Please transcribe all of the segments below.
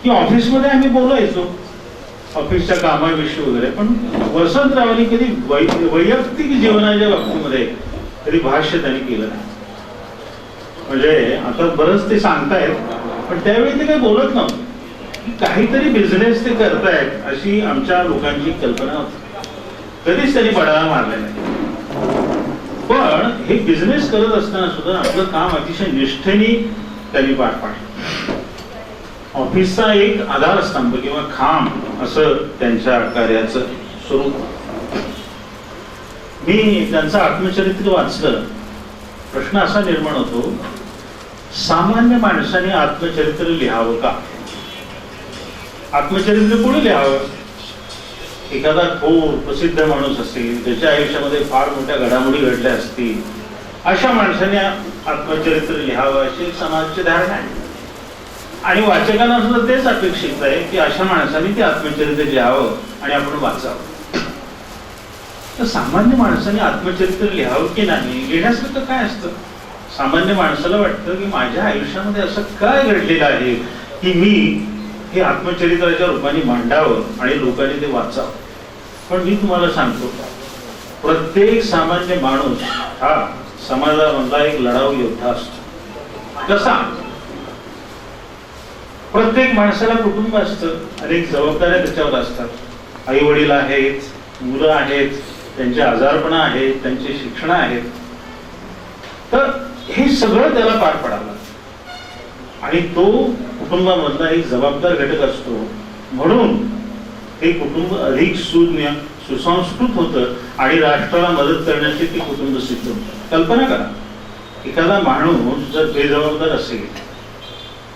की ऑफिसमध्ये आम्ही बोलायचो ऑफिसच्या कामाविषयी वगैरे, पण वसंतरावांनी कधी वैयक्तिक जीवनाच्या बाबतीमध्ये कधी भाष्य त्यांनी केलं नाही. म्हणजे आता बरंच ते सांगतायत, पण त्यावेळी ते काही बोलत नव्हतं. काहीतरी बिझनेस ते करतायत अशी आमच्या लोकांची कल्पना होती. कधीच त्यांनी पडायला मारले नाही. पण हे बिझनेस करत असताना सुद्धा आपलं काम अतिशय निष्ठेने त्यांनी पार पाडलं. ऑफिसचा एक आधारस्तंभ किंवा खांब असं त्यांच्या कार्याचं स्वरूप. मी त्यांचं आत्मचरित्र वाचलं, प्रश्न असा निर्माण होतो, सामान्य माणसाने आत्मचरित्र लिहावं का? आत्मचरित्र कोणी लिहावं? एखादा थोर प्रसिद्ध माणूस असेल, त्याच्या आयुष्यामध्ये फार मोठ्या घडामोडी घडल्या असतील, अशा माणसाने आत्मचरित्र लिहावं अशी समाजाची धारणा आहे. आणि वाचकांना सुद्धा तेच अपेक्षित आहे की अशा माणसाने ते आत्मचरित्र लिहावं आणि आपण वाचावं. तर सामान्य माणसाने आत्मचरित्र लिहावं की नाही, लिहिण्यासारखं काय असतं? सामान्य माणसाला वाटतं की माझ्या आयुष्यामध्ये असं काय घडलेलं आहे की मी हे आत्मचरित्राच्या रूपाने मांडावं आणि लोकांनी ते वाचावं. पण मी तुम्हाला सांगतो, प्रत्येक सामान्य माणूस हा समाजामधला एक लढाऊ योद्धा असतो. कसा? प्रत्येक माणसाला कुटुंब असतं, अनेक जबाबदाऱ्या त्याच्यावर असतात. आई वडील आहेत, मुलं आहेत, त्यांचे आजारपणा आहेत, त्यांचे शिक्षण आहेत. तर हे सगळं त्याला पार पाडावं आणि तो कुटुंबामधला एक जबाबदार घटक असतो. म्हणून हे कुटुंब अधिक सुज्ञ सुसंस्कृत होतं आणि राष्ट्राला मदत करण्याचे ते कुटुंब सिद्ध होतं. कल्पना करा, एखादा माणूस जर बेजबाबदार असेल,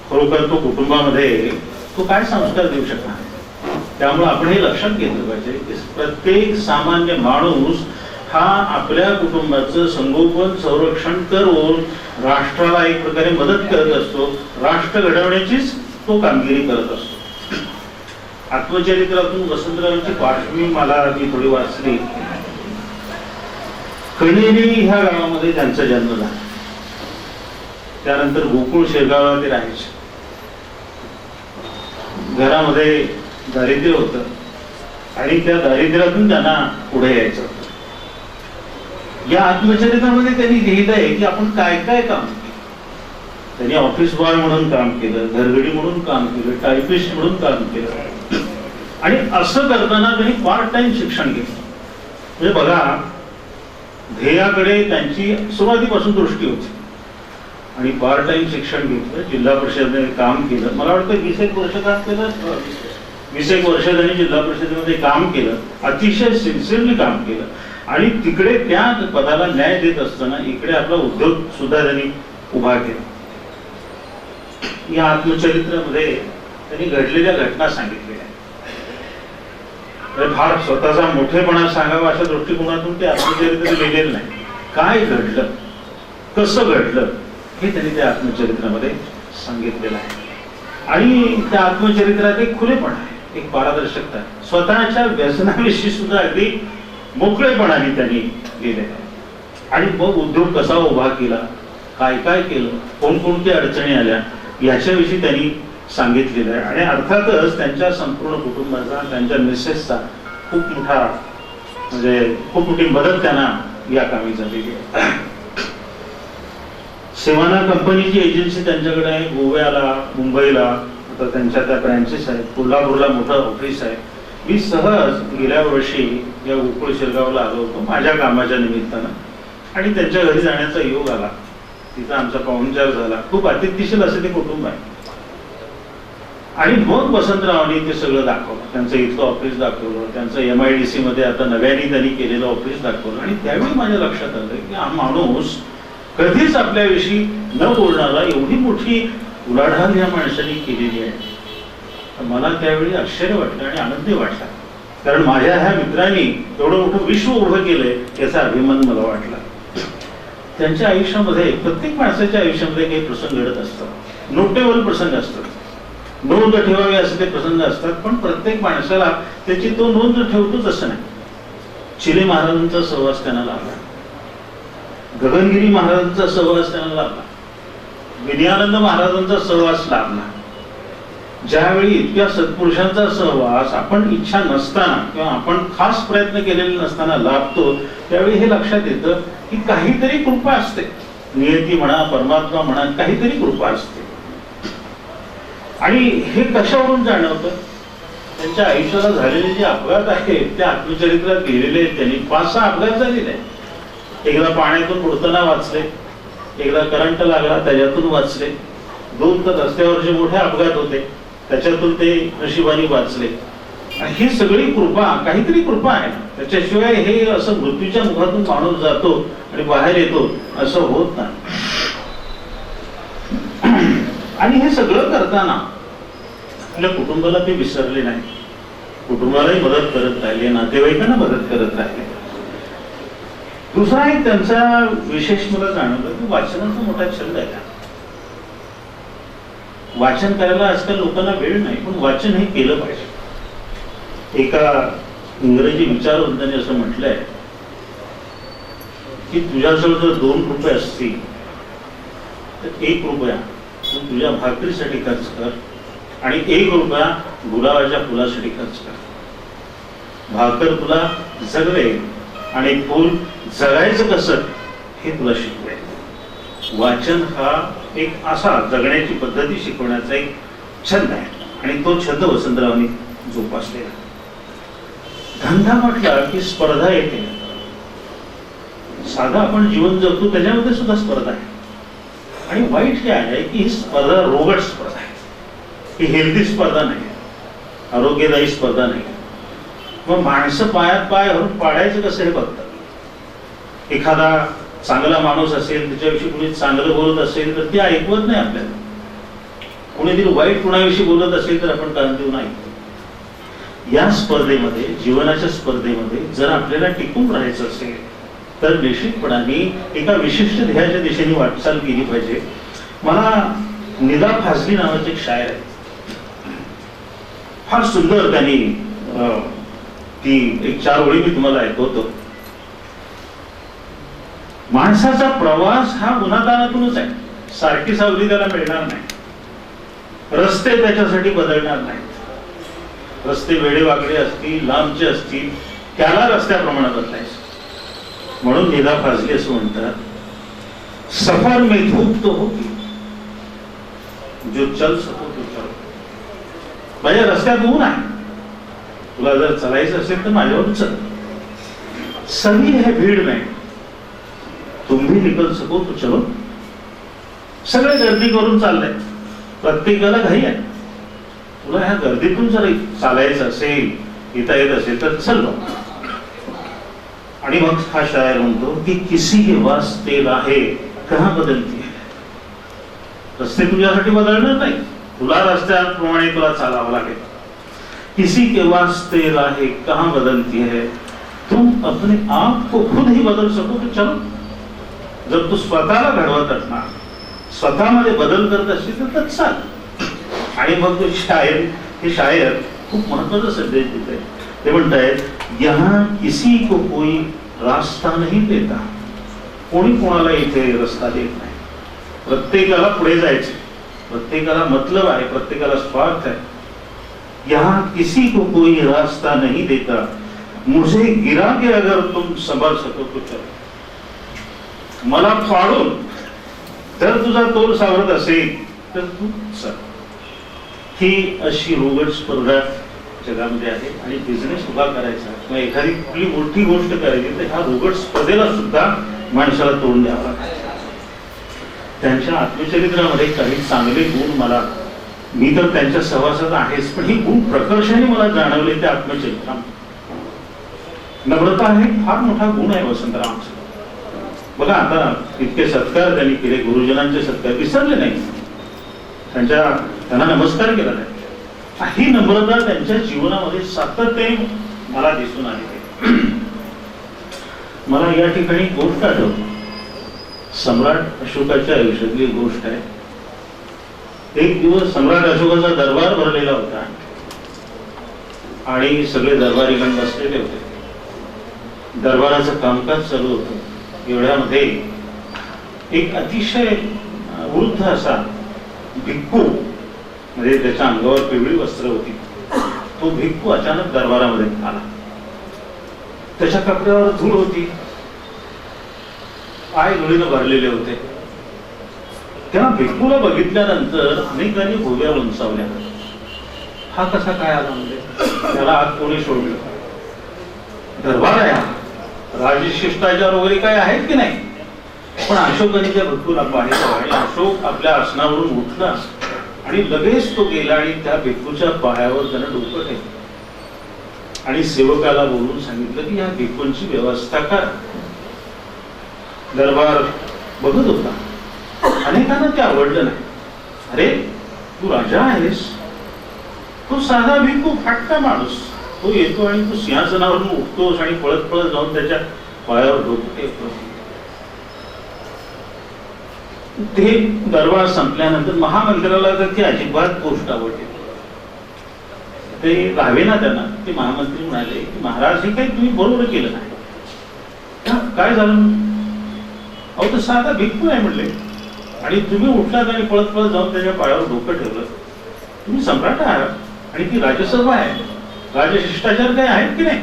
खरोखर तो कुटुंबामध्ये तो काय संस्कार देऊ शकणार? त्यामुळे आपण हे लक्षात घेतलं पाहिजे की प्रत्येक सामान्य माणूस हा आपल्या कुटुंबाचं संगोपन संरक्षण करून राष्ट्राला एक प्रकारे मदत करत असतो. राष्ट्र घडवण्याचीच तो कामगिरी करत असतो. आत्मचरित्रातून वसंतरावांची पार्श्वभूमी मला ती थोडी वाचली. कणेरी ह्या गावामध्ये त्यांचा जन्म झाला. त्यानंतर गोकुळ शेगावला ते राहायचे. घरामध्ये दारिद्र्य होतं आणि त्या दारिद्र्यातून त्यांना पुढे यायचं होतं. या आत्मचरित्रामध्ये त्यांनी लिहिलं आहे की आपण काय काय काम केलं. त्यांनी ऑफिस बॉय म्हणून काम केलं, घरगडी म्हणून काम केलं, टायपिस्ट म्हणून काम केलं आणि असं करताना त्यांनी पार्ट टाइम शिक्षण घेतलं. म्हणजे बघा, ध्येयाकडे त्यांची सुरुवातीपासून दृष्टी होती आणि पार्ट टाइम शिक्षण घेतलं. जिल्हा परिषदेने काम केलं. मला वाटतं 20 वर्ष काम केलं. 20 वर्ष त्यांनी जिल्हा परिषदेमध्ये काम केलं. अतिशय सिन्सिअरली काम केलं आणि तिकडे त्या पदाला न्याय देत असताना इकडे आपला उद्योग सुद्धा त्यांनी उभा केला. या आत्मचरित्रामध्ये त्यांनी घडलेल्या घटना सांगितलेल्या. फार स्वतःचा मोठेपणा सांगावा अशा दृष्टिकोनातून ते आत्मचरित्र लिहिलेलं नाही. काय घडलं, कसं घडलं हे त्यांनी त्या आत्मचरित्रामध्ये सांगितलेलं आहे. आणि त्या आत्मचरित्रात एक खुलेपणा आहे, एक पारदर्शकता आहे. स्वतःच्या व्यसनाविषयी सुद्धा अगदी मोकळेपणाने त्यांनी लिहिले. आणि मग उद्योग कसा उभा केला, काय काय केलं, कोणकोणत्या अडचणी आल्या याच्याविषयी त्यांनी सांगितलेलं आहे. आणि अर्थातच त्यांच्या संपूर्ण कुटुंबाचा, त्यांच्या मिसेसचा खूप मोठी मदत त्यांना या कामी झालेली आहे. सेवाना कंपनीची एजन्सी त्यांच्याकडे आहे, गोव्याला, मुंबईला आता त्यांच्या त्या ब्रँचेस आहेत, कोल्हापूरला मोठं ऑफिस आहे. मी सहज गेल्या वर्षी या गोकुळ शिरगावला आलो होतो माझ्या कामाच्या निमित्तानं आणि त्यांच्या घरी जाण्याचा योग आला. तिथं आमचा पाहुणचार झाला. खूप अतिथीशील असे ते कुटुंब आहे. आणि मग वसंतरावांनी ते सगळं दाखवलं. त्यांचं इथलं ऑफिस दाखवलं, त्यांचं MIDC मध्ये आता नव्याने त्यांनी केलेलं ऑफिस दाखवलं. आणि त्यावेळी माझ्या लक्षात आलं की हा माणूस कधीच आपल्याविषयी न बोलणारा एवढी मोठी उलाढाल या माणसाने केलेली आहे. मला त्यावेळी आश्चर्य वाटलं आणि आनंदी वाटला, कारण माझ्या ह्या मित्रांनी एवढं मोठं विश्व उभं केलंय याचा अभिमान मला वाटला. त्यांच्या आयुष्यामध्ये, प्रत्येक माणसाच्या आयुष्यामध्ये काही प्रसंग घडत असतात, नोटेबल प्रसंग असतात, नोंद ठेवावी असे ते प्रसंग असतात. पण प्रत्येक माणसाला त्याची तो नोंद ठेवतोच असं नाही. चिले महाराजांचा सहवास त्यांना लाभला, गगनगिरी महाराजांचा सहवास त्यांना लाभला, विनयानंद महाराजांचा सहवास लाभला. ज्यावेळी इतक्या सत्पुरुषांचा सहवास आपण इच्छा नसताना किंवा आपण खास प्रयत्न केलेले नसताना लाभतो, त्यावेळी हे लक्षात येतं की काहीतरी कृपा असते. नियती म्हणा, परमात्मा म्हणा, काहीतरी कृपा असते. आणि हे कशावरून जाणवतं? त्यांच्या आयुष्याला झालेले जे अपघात आहेत त्या आत्मचरित्रात लिहिलेले आहेत. त्यांनी 5-6 अपघात झालेले आहेत. एकदा पाण्यातून बुडताना वाचले, एकदा करंट लागला त्याच्यातून वाचले, 2 तर रस्त्यावरचे मोठे अपघात होते त्याच्यातून ते नशिबाने वाचले. आणि ही सगळी कृपा, काहीतरी कृपा आहे. त्याच्याशिवाय हे असं मृत्यूच्या मुखातून माणूस जातो आणि बाहेर येतो असं होत नाही. आणि हे सगळं करताना आपल्या कुटुंबाला ते विसरले नाही. कुटुंबालाही मदत करत राहिले, नातेवाईकांना मदत करत राहिले. दुसरा एक त्यांचा विशेष मला जाणवलं की वाचनाचा मोठा छंद आहे. वाचन करायला आजकाल लोकांना वेळ नाही, पण वाचन हे केलं पाहिजे. एका इंग्रजी विचारवंताने असं म्हटलंय की तुझ्याजवळ जर 2 रुपये असतील तर 1 रुपया तू तुझ्या भाकरीसाठी खर्च कर आणि 1 रुपया गुलाबाच्या फुलासाठी खर्च कर. भाकर तुला जगवेल आणि फुल जगायचं कसं हे तुला शिकवेल. वाचन हा एक असा जगण्याची पद्धती शिकवण्याचा एक छंद आहे आणि तो छंद वसंतरावांनी जोपासलेला. धंदा म्हटला की स्पर्धा येते. साधा आपण जीवन जगतो त्याच्यामध्ये सुद्धा स्पर्धा आहे. आणि वाईट हे आहे की ही स्पर्धा रोगट स्पर्धा आहे. ही हेल्दी स्पर्धा नाही, आरोग्यदायी स्पर्धा नाही. मग माणसं पायात पाय घालून पाडायचं कसं हे बघतात. एखादा चांगला माणूस असेल, त्याच्याविषयी कुणी चांगलं बोलत असेल तर ते ऐकवत नाही आपल्याला. कुणीतरी वाईट कुणाविषयी बोलत असेल तर आपण कान देऊन ऐकतो. या स्पर्धेमध्ये, जीवनाच्या स्पर्धेमध्ये जर आपल्याला टिकून राहायचं असेल तर निश्चितपणाने एका विशिष्ट ध्येयाच्या दिशेने वाटचाल केली पाहिजे. मला निदा फाजली नावाचे एक शायर आहे, फार सुंदर त्यांनी ती एक 4 ओळी मी तुम्हाला ऐकवतो. माणसाचा प्रवास हा उन्हातानातूनच आहे. सारखी सावली त्याला मिळणार नाही. रस्ते त्याच्यासाठी बदलणार नाहीत. रस्ते वेडेवाकडे असतील, लांबचे असतील, त्याला रस्त्याप्रमाणे बदलायचं. म्हणून निदा फाजली असं म्हणतात, सफर में धूप तो होगी जो चल सको तो चल. म्हणजे रस्त्यात ऊन आहे, तुला जर चालायचं असेल तर माझ्यावर चल. सभी है भीड़ में तुम भी निकल सको तो चलो. सगळे गर्दी करून चाललंय, प्रत्येकाला घाई आहे. तुला ह्या गर्दीतून जर चालायचं असेल, येता येत असेल तर चल. आणि मग हा शायर म्हणतो की किसी के वास्ते राहे कहां बदलती है. रस्ते तुझ्यासाठी बदलणार नाही, तुला रस्त्याप्रमाणे तुला चालावं लागेल. किसी के वास्ते राहे कहां बदलती है, तुम अपने आप को खुद ही बदल सको तो चलो. जर तू स्वतःला घडवत असणार, स्वतःमध्ये बदल करत असशील तर चाल. आणि मग तो शायर खूप महत्वाचा संदेश देत आहे. ते म्हणतायत, यहाँ किसी को कोई रास्ता नहीं देता. कोणी कोणाला इथे रस्ता देत नाही. प्रत्येकाला पुढे जायचे, प्रत्येकाला मतलब आहे, प्रत्येकाला स्वार्थ आहे. यहाँ किसी को कोई रास्ता नहीं देता, मुझे गिरा के अगर तुम संभल सको तो चलो. मला पाडून जर तुझा तोल सावरत असेल तर तू चल. ही अशी रोगट स्पर्धा जगामध्ये आहे. आणि बिझनेस उभा करायचा किंवा एखादी कुठली मोठी गोष्ट करायची तर ह्या रोगट स्पर्धेला सुद्धा माणसाला तोंड द्यावं लागतं. त्यांच्या आत्मचरित्रामध्ये काही चांगले गुण मला, मी तर त्यांच्या सहवासात आहेच, पण ही गुण प्रकर्षाने मला जाणवले त्या आत्मचरित्रामध्ये. नम्रता हे फार मोठा गुण आहे वसंतरावांचा. बघा आता इतके सत्कार त्यांनी केले, गुरुजनांचे सत्कार विसरले नाही, त्यांना नमस्कार केला नाही. ही नम्रता त्यांच्या जीवनामध्ये सातत्याने मला दिसून आली. मला या ठिकाणी गोष्ट आठवते, सम्राट अशोकाच्या आयुष्यातली गोष्ट आहे. एक दिवस सम्राट अशोकाचा दरबार भरलेला होता आणि सगळे दरबारीगण बसलेले होते. दरबाराचं कामकाज चालू होतं. एवढ्यामध्ये एक अतिशय वृद्ध असा भिक्खू म्हणजे त्याच्या अंगावर पिवळी वस्त्र होती. तो भिक्खू अचानक दरबारामध्ये आला. त्याच्या कपड्यावर धूळ होती, पाय धुळीनं भरलेले होते. तेव्हा भिक्खूला बघितल्यानंतर अनेकांनी भुव्या उंचावल्या. हा कसा काय आला? म्हणजे त्याला आत कोणी सोडलं? दरबार आहे हा, राजशिष्टाचार वगैरे काय आहेत की नाही? पण अशोकाने त्या भिक्खूला पाहिलं आणि अशोक आपल्या आसनावरून उठला आणि लगेच तो गेला आणि त्या भिक्खूच्या पायावर त्यानं डोकं ठेवलं आणि सेवकाला बोलून सांगितलं की या भिक्खूंची व्यवस्था कर. दरबार बघत होता. अनेकांना ते आवडलं नाही. अरे तू राजा आहेस, तो साधा भिक्खू फाटका माणूस, तो येतो आणि तू सिंहासनावरून उठतोस आणि पळत पळत जाऊन त्याच्या पायावर डोकं ठेवतोस. ते दरबार संपल्यानंतर महामंत्र्याला तर ती अजिबात गोष्ट आवडली. ते राहावे ना त्यांना. ते महामंत्री म्हणाले की महाराज हे काही तुम्ही बरोबर केलं नाही. काय झालं? अहो तर साधा भिक्खू आहे म्हणले आणि तुम्ही उठलात आणि पळत पळत जाऊन त्याच्या पायावर डोकं ठेवलं. तुम्ही सम्राट आहात आणि ती राजसभा आहे, राजशिष्टाचार काही आहेत की नाही?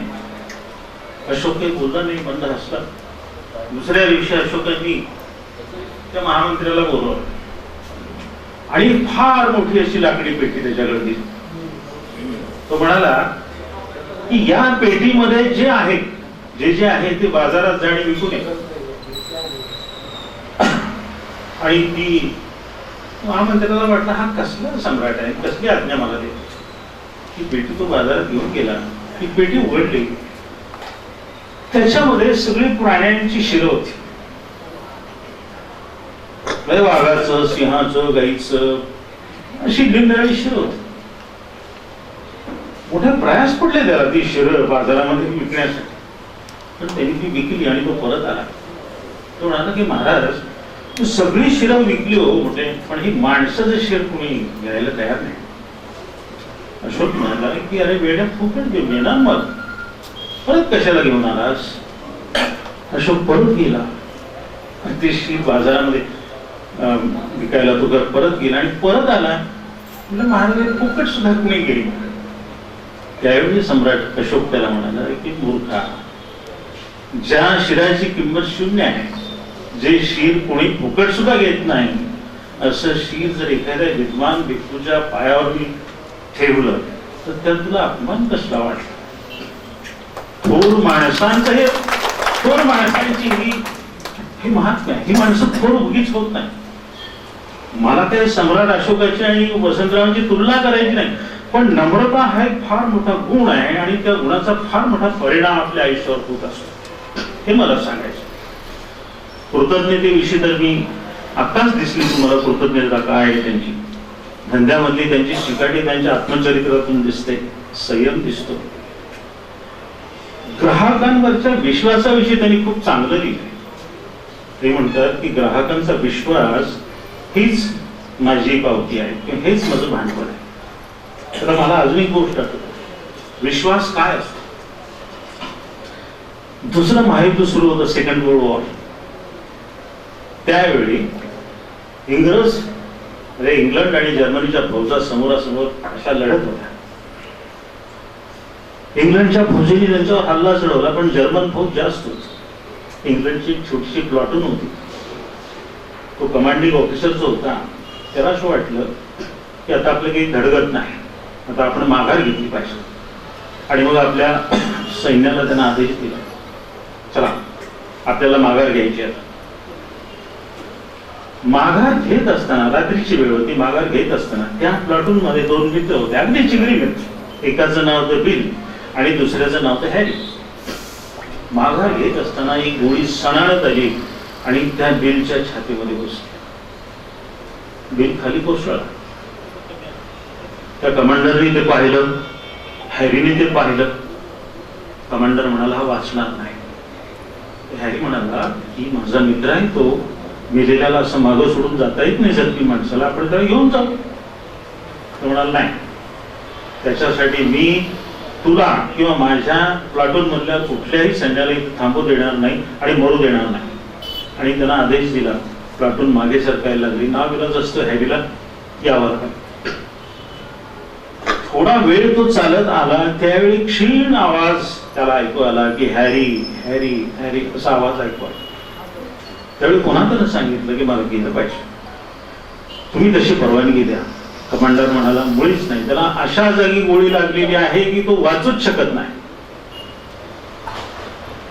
अशोक काही बोलला नाही, बंद हसला. दुसऱ्या दिवशी अशोकांनी त्या महामंत्र्याला बोलवलं आणि फार मोठी अशी लाकडी पेटी त्याच्याकडे दिली. तो म्हणाला की या पेटीमध्ये जे आहे, जे आहे ते बाजारात जा आणि विकून ये. आणि ती महामंत्र्याला वाटलं हा कसला सम्राट आहे, कसली आज्ञा मला दे. ती पेटी तो बाजारात घेऊन गेला. ती पेटी उघडली. त्याच्यामध्ये सगळी प्राण्यांची शिरं होती. वाघाचं, सिंहाचं, गाईचं, अशी निरनिराळी शिरं होती. मोठे प्रयास पडले त्याला ती शिरं बाजारामध्ये विकण्यासाठी. पण त्यांनी ती विकली आणि तो परत आला. तो म्हणाला की महाराज तू सगळी शिरं विकली हो मोठे, पण ही माणसाचं शिर कोणी घ्यायला तयार नाही. अशोक म्हणाला की अरे वेड्या फुकट घेऊन येणार, मग परत कशाला घेऊन आलास? अशोक परत गेला आणि ते शिर बाजारामध्ये विकायला तो परत गेला आणि परत आला. म्हणजे महाराज फुकट सुद्धा कोणी गेली. त्यावेळी सम्राट अशोक त्याला म्हणाला की मूर्खा, ज्या शिराची किंमत शून्य आहे, जे शीर कोणी फुकट सुद्धा घेत नाही, असं शीर जर एखाद्या विद्वान भिक्खूच्या पायावर मी ठेवलं तर त्यात तुला अपमान कसला वाटला? थोर माणसांचं हे, थोर माणसांची ही महात्म्य आहे. ही माणसं थोर उगीच होत नाही. मला काही सम्राट अशोकाची आणि वसंतरावांची तुलना करायची नाही, पण नम्रता हा एक फार मोठा गुण आहे आणि त्या गुणाचा फार मोठा परिणाम आपल्या आयुष्यावर होत असतो, हे मला सांगायचं. कृतज्ञतेविषयी तर मी आताच दिसली तुम्हाला कृतज्ञता काय आहे त्यांची. धंद्यामधली त्यांची शिकाटी त्यांच्या आत्मचरित्रातून दिसते, संयम दिसतो. ग्राहकांवरच्या विश्वासाविषयी त्यांनी खूप चांगलं लिहिलं. ते म्हणतात की ग्राहकांचा विश्वास हीच माझी पावती आहे किंवा हेच माझं भांडवल आहे. तर मला अजून एक गोष्ट आठवते, विश्वास काय असतो. दुसरं महायुद्ध सुरू होतं, सेकंड वर्ल्ड वॉर. त्यावेळी इंग्रज म्हणजे इंग्लंड आणि जर्मनीच्या फौजा समोरासमोर अशा लढत होत्या. इंग्लंडच्या फौजेने त्यांच्यावर हल्ला चढवला, पण जर्मन फौज जास्त होती. इंग्लंडची छोटीशी प्लॉटून होती. तो कमांडिंग ऑफिसर जो होता त्याला असं वाटलं की आता आपलं काही धडगत नाही, आता आपण माघार घेतली पाहिजे. आणि मग आपल्या सैन्याला त्यांना आदेश दिला, चला आपल्याला माघार घ्यायची. आता माघार घेत असताना, रात्रीची वेळ होती, माघार घेत असताना त्या प्लॉटून मध्ये दोन मित्र होते, अगदी चिंगरी मित्र. एकाचं नाव होतं बिल आणि दुसऱ्याचं नाव होतं हॅरी. माघार घेत असताना एक गोळी सणाळत आली आणि त्या बिलच्या छातीमध्ये घुसली. बिल खाली कोसळला. त्या कमांडरने ते पाहिलं, हॅरीने ते पाहिलं. कमांडर म्हणाला हा वाचणार नाही. हॅरी म्हणाला की माझा मित्र आहे, तो मेलेल्याला असं मागं सोडून जाता येत नाही सर, की माणसाला आपण त्याला घेऊन जाऊ. तो म्हणाला नाही, त्याच्यासाठी मी तुला किंवा माझ्या प्लाटून मधल्या कुठल्याही सैन्याला थांबू देणार नाही आणि मरू देणार नाही. आणि त्यांना आदेश दिला. प्लाटून मागे सरकायला लागली. नाविलाज असतं हॅरीला यावर. थोडा वेळ तो चालत आला, त्यावेळी क्षीण आवाज त्याला ऐकू आला की हॅरी हॅरी हॅरी असा आवाज ऐकू आला. त्यावेळी कोणाकडे सांगितलं की मला गेलं पाहिजे, तुम्ही तशी परवानगी द्या. कमांडर म्हणाला मुळीच नाही, त्याला अशा जागी गोळी लागलेली आहे की तो वाचूच शकत नाही.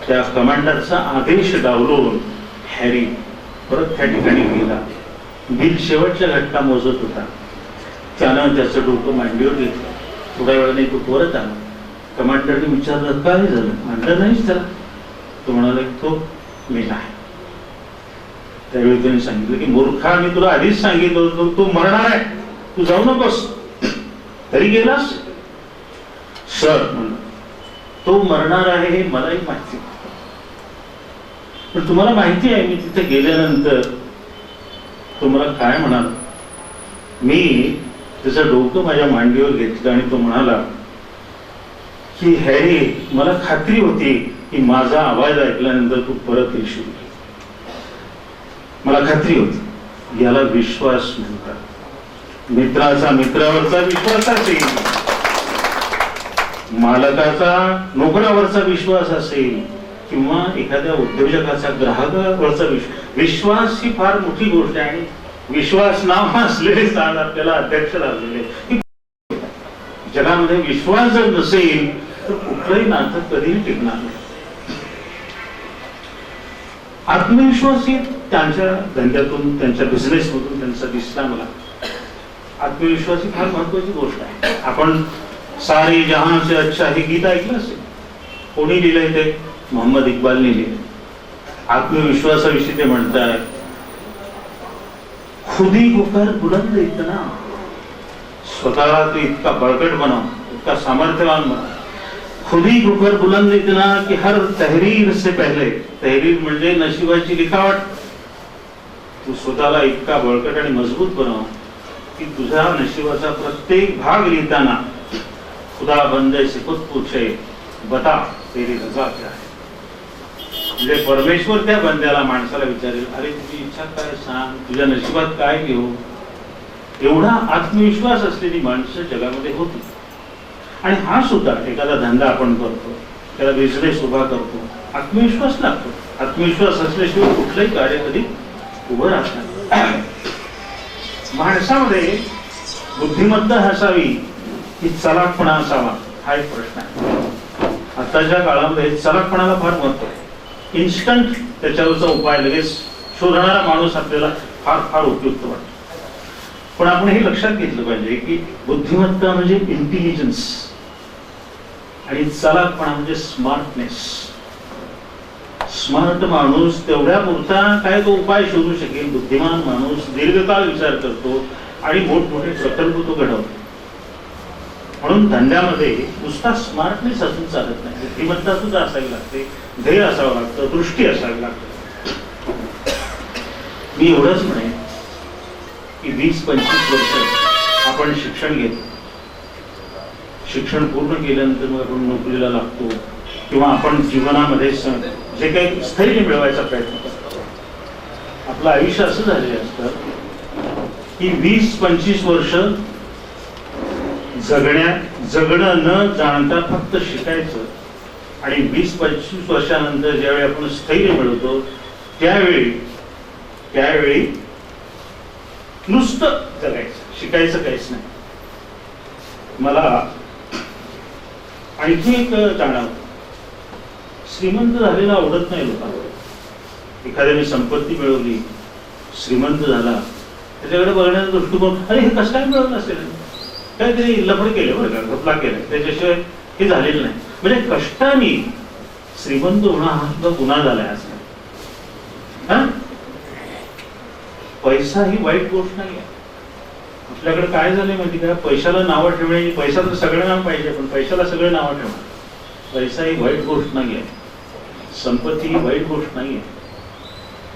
त्या कमांडरचा आदेश डावलून हॅरी परत त्या ठिकाणी गेला. बिल शेवटच्या घटना मोजत होता. त्यानं त्याचं डोकं मांडीवर घेतलं. थोड्या वेळाने तो परत आला. कमांडरने विचारलं काय झालं, मांडलं नाहीच त्याला. तो म्हणाला तो मी नाही. त्यावेळी त्यांनी सांगितलं की मूर्खा, मी तुला आधीच सांगितलं होतं तू मरणार आहे, तू जाऊ नकोस, तरी गेलास. सर म्हणलं तो मरणार आहे हे मलाही माहिती, पण तुम्हाला माहिती आहे मी तिथे गेल्यानंतर तुम्हाला काय म्हणाला. मी त्याचं डोकं माझ्या मांडीवर घेतलं आणि तो म्हणाला की हॅरी, मला खात्री होती की माझा आवाज ऐकल्यानंतर तू परत येशील. मला खात्री होती. याला विश्वास म्हणतात. मित्राचा मित्रावरचा विश्वास असेल, मालकाचा नोकरावरचा विश्वास असेल, किंवा एखाद्या उद्योजकाचा ग्राहकावरचा विश्वास ही फार मोठी गोष्ट आहे. आणि विश्वास नाव असलेले स्थान आपल्याला अध्यक्ष लागलेले. जगामध्ये विश्वास जर नसेल तर कुठलंही नातं कधीही टिकणार नाही. आत्मविश्वास ही त्यांच्या धंद्यातून, त्यांच्या बिझनेस मधून त्यांचा दिसला मला. आत्मविश्वास ही फार महत्वाची गोष्ट आहे. आपण सारे जहां से अच्छा हे गीत ऐकलं असेल. कोणी लिहिलंय ते? मोहम्मद इक्बालने लिहिले. आत्मविश्वासाविषयी ते म्हणतात, खुदी को कर बुलंद इतना, स्वतःला तू इतका बळकट बनव, इतका सामर्थ्यवान बनव. खुदी को कर बुलंद इतना कि हर तहरीर से पहले, तहरीर म्हणजे नशिबाची लिखावट, तू स्वतःला इतका बळकट आणि मजबूत बनव की तुझ्या नशिबाचा प्रत्येक भाग लिहिताना खुदा बंदे से खुद पूछे बता तेरी रजा क्या है. म्हणजे परमेश्वर त्या बंद्याला, माणसाला विचारेल, अरे तुझी इच्छा काय सांग, तुझ्या नशिबात काय घेऊ. एवढा आत्मविश्वास असलेली माणसं जगामध्ये होती. आणि हा सुद्धा एखादा धंदा आपण करतो, त्याला बिझनेस उभा करतो, आत्मविश्वास लागतो. आत्मविश्वास असल्याशिवाय कुठलंही कार्य कधी उभं राहत नाही. माणसामध्ये बुद्धिमत्ता असावी की चलाकपणा असावा, हा एक प्रश्न आहे. आताच्या काळामध्ये चलाकपणाला फार महत्व आहे. इन्स्टंट त्याच्यावरचा उपाय लगेच शोधणारा माणूस आपल्याला फार फार उपयुक्त वाटतो. पण आपण हे लक्षात घेतलं पाहिजे की बुद्धिमत्ता म्हणजे इंटेलिजन्स आणि चलाकपणा म्हणजे स्मार्टनेस. स्मार्ट माणूस तेवढ्या पुरता काय तो उपाय शोधू शकेल. बुद्धिमान माणूस दीर्घकाळ विचार करतो आणि मोठमोठे प्रकल्प तो घडवतो. म्हणून धंद्यामध्ये नुसता स्मार्टनेस असून चालत नाही, बुद्धिमत्ता सुद्धा असावी लागते, ध्येय असावं लागतं, दृष्टी असावी लागते. मी एवढंच म्हणेन की 20-25 वर्ष आपण शिक्षण घेतो. शिक्षण पूर्ण केल्यानंतर मग आपण नोकरीला लागतो किंवा आपण जीवनामध्ये जे काही स्थैर्य मिळवायचा प्रयत्न करतो. आपलं आयुष्य असं झालेलं असतं की 20-25 वर्ष जगणं न जाणता फक्त शिकायचं. आणि 20-25 वर्षानंतर ज्यावेळी आपण स्थैर्य मिळवतो त्यावेळी नुसतं जगायचं, शिकायचं काहीच नाही. मला आणखी एक जाणवतं, श्रीमंत झालेला आवडत नाही लोकांना. एखाद्याने संपत्ती मिळवली, श्रीमंत झाला, त्याच्याकडे बघण्याचा दृष्टिकोन, अरे हे कसं काय मिळवलं असेल, काहीतरी लफड केलं बरं का, घपला केला, त्याच्याशिवाय हे झालेलं नाही. म्हणजे कष्टाने श्रीमंत होणं हा सुद्धा गुन्हा झालाय असं. पैसा ही वाईट गोष्ट नाही आहे. आपल्याकडे काय झालंय माहिती का, पैशाला नावं ठेवणे, पैसा तर सगळ्यांना पाहिजे पण पैशाला सगळे नावं ठेवणं. पैसा ही वाईट गोष्ट नाही आहे, संपत्ती ही वाईट गोष्ट नाही आहे.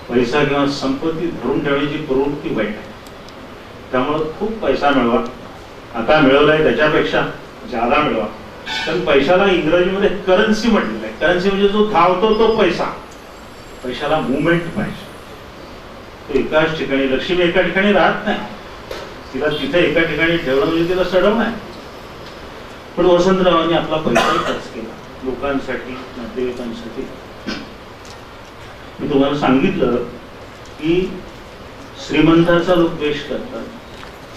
पैसा किंवा संपत्ती धरून ठेवण्याची प्रवृत्ती वाईट आहे. त्यामुळं खूप पैसा मिळवा, आता मिळवलाय त्याच्यापेक्षा ज्यादा मिळवा. कारण पैशाला इंग्रजीमध्ये करन्सी म्हटलेलं आहे. करन्सी म्हणजे जो धावतो तो पैसा. पैशाला मुवमेंट पाहिजे. तो एकाच ठिकाणी, लक्ष्मी एका ठिकाणी राहत नाही, तिला तिथे एका ठिकाणी ठेवणं म्हणजे तिला सडवणं आहे. पण वसंतरावांनी आपला पैसा खर्च केला लोकांसाठी, नातेवाईकांसाठी. मी तुम्हाला सांगितलं की श्रीमंताचा लोक द्वेष करतात,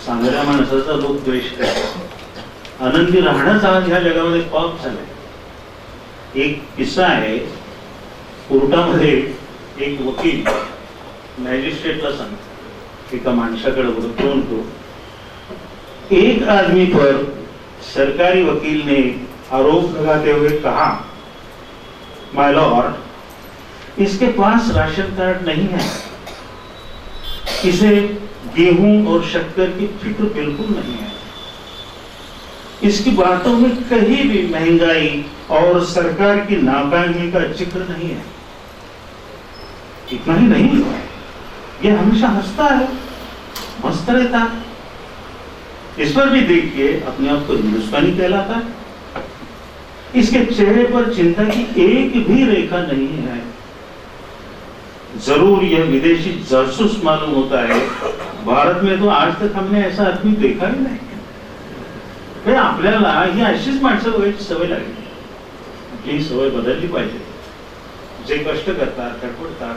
चांगल्या माणसाचा लोक द्वेष करतात. आनंदी राहणंच आज ह्या जगामध्ये पाप झालंय. एक किस्सा आहे, कोर्टामध्ये एक वकील मॅजिस्ट्रेटला सांगतो, एका माणसाकडे बघतो म्हणतो, एक आदमी पर सरकारी वकील ने आरोप लगाते हुए कहा, माय लॉर्ड, इसके पास राशन कार्ड नहीं है, इसे गेहूं और शक्कर की फिक्र बिल्कुल नहीं है, इसकी बातों में कहीं भी महंगाई और सरकार की नाकामी का जिक्र नहीं है. इतना ही नहीं, ये हमेशा हंसता है, मस्त रहता है. इस पर भी देखिए अपने आप को हिंदुस्तानी कहलाता है. इसके चेहरे पर चिंता की एक भी रेखा नहीं है. जरूर यह विदेशी जासूस मालूम होता है. भारत में तो आज तक हमने ऐसा आदमी देखा ही नाही. आपल्याला ही अशीच माणसं बघायची सवय लागली. आपली सवय बदलली पाहिजे. जे कष्ट करतात, धडपडतात,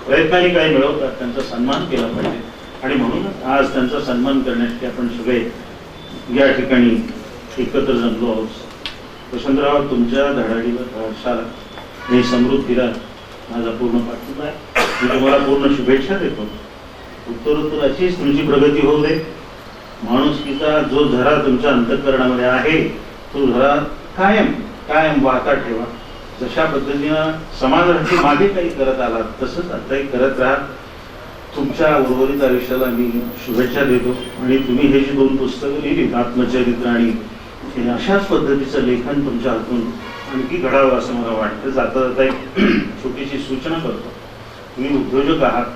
प्रयत्नाने काही मिळवतात, त्यांचा सन्मान केला पाहिजे. आणि म्हणूनच आज त्यांचा सन्मान करण्यासाठी आपण सगळे या ठिकाणी एकत्र जमलो आहोत. वसंतराव, तुमच्या धडाडीवर हर्षाला आणि समृद्धीला माझा पूर्ण पाठिंबा आहे. मी तुम्हाला पूर्ण शुभेच्छा देतो. उत्तरोत्तर अशीच तुमची प्रगती होऊ दे. माणुसकीचा जो झरा तुमच्या अंतःकरणामध्ये आहे तो झरा कायम कायम वाहता ठेवा. जशा पद्धतीनं समाजासाठी मागे काही करत आलात तसंच आताही करत राहा. तुमच्या उर्वरित आयुष्याला मी शुभेच्छा देतो. आणि तुम्ही हे जी 2 पुस्तकं लिहिली, आत्मचरित्र आणि अशाच पद्धतीचं लेखन तुमच्या हातून आणखी घडावं असं मला वाटतं. जाता जाता एक छोटीशी सूचना करतो. तुम्ही उद्योजक आहात,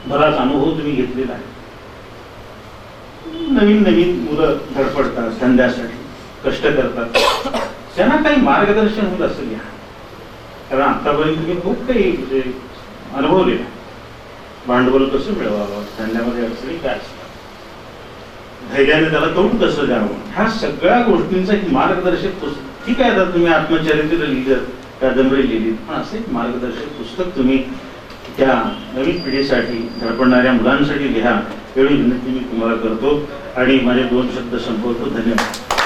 बराच अनुभव तुम्ही घेतलेला आहे. नवीन नवीन मुलं धडपडतात, धंद्यासाठी कष्ट करतात, त्यांना काही मार्गदर्शन होईल असं घ्या. कारण आतापर्यंत तुम्ही खूप काही म्हणजे अनुभवलेलं. भांडवल कसं मिळवावं, धंद्यामध्ये अडचणी काय असतात, धैर्याने त्याला तोंड कसं द्यावं, ह्या सगळ्या गोष्टींचं एक मार्गदर्शक पुस्तक. ठीक आहे, आता तुम्ही आत्मचरित्र लिहिलं, कादंबरी लिहिली, पण असं एक मार्गदर्शक पुस्तक तुम्ही त्या नवीन पिढीसाठी, धडपडणाऱ्या मुलांसाठी लिहा, एवढी विनंती मी तुम्हाला करतो आणि माझे 2 शब्द संपवतो. धन्यवाद.